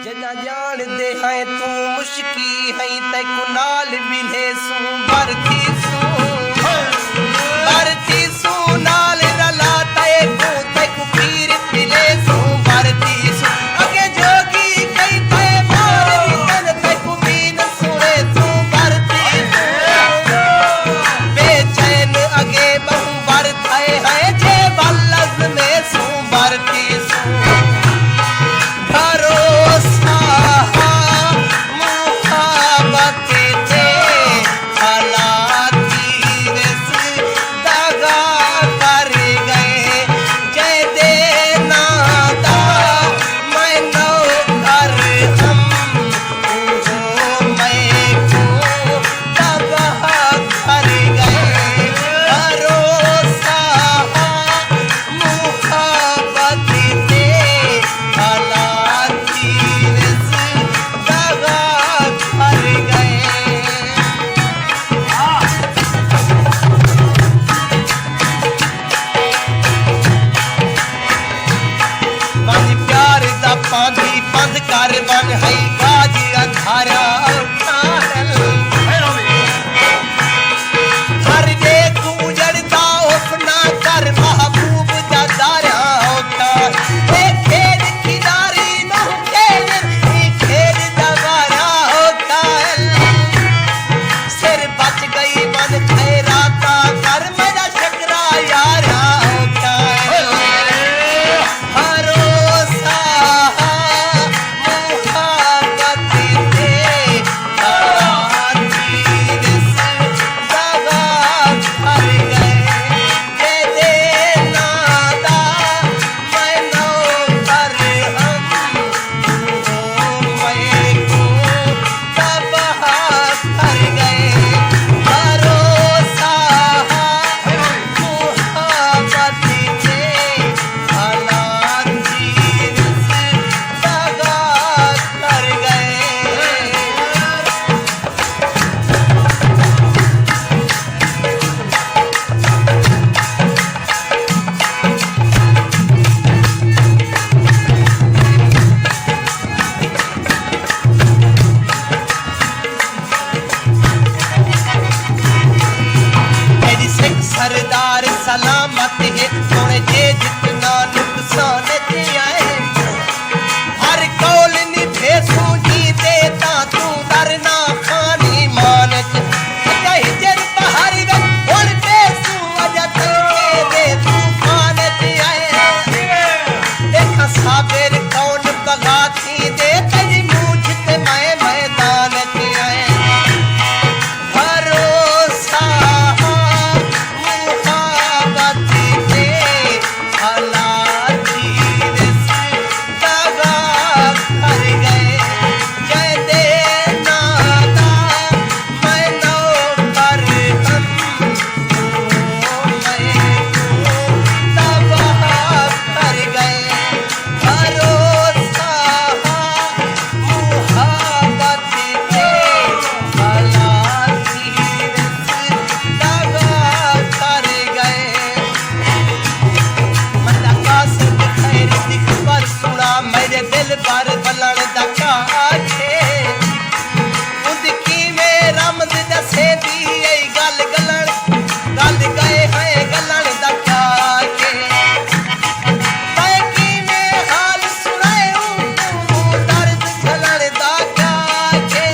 जना जान दे है तू मुश्की है तैको नाल मिले सू भरती सू नाल रला तैको पीर मिले सू भरती सू अगे जोगी कई तै मार वितन तैको बीन सुने सू भरती सू बेचैन अगे बहु भरत है जे बल्लज में सू भरती सू पांधी पंध कर बन है गाज अंधारा हर देख उजड़ता अपना कर महबूब दारा होता खेल खिलाड़ी न खेल दबारा होता सिर बच गई मन खैराता कर मेरा शकरा यारा होता सरदार सलामत है थोड़े जे जितना नुकसान दिया है हर कौल निभे सूझी देता तू डरना खानी मान कहीं जर बाहर उड़ पे सूझ के दे तूफान दिया है देखा साबिर कौन बगाती दे तेरी मूझ पे मैं मैदान दिया है पर बलण दका आखे उदकी में रमद दसे दी गल गलण गल गए हैं गलण दका के पैकी में हाल सुनाए दर्द झलण दका के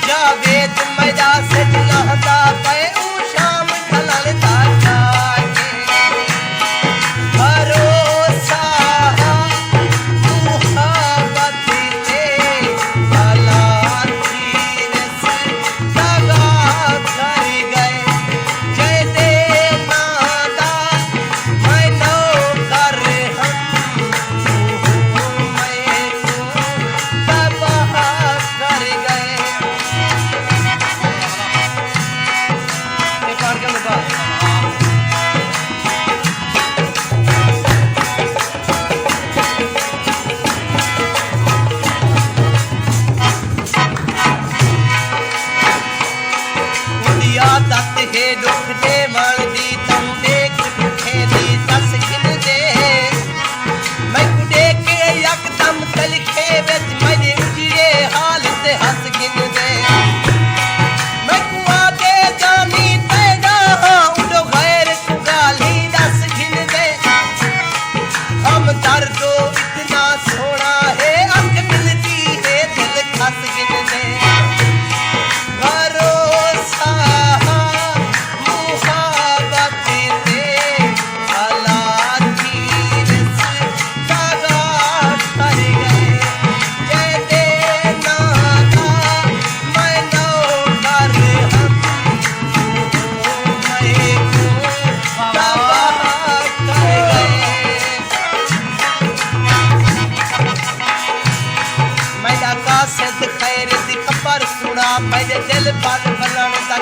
जावेद मजा से लहदा पे शाम ढलण दका भरोसा होना पंहिंजे दिल पल भरण दा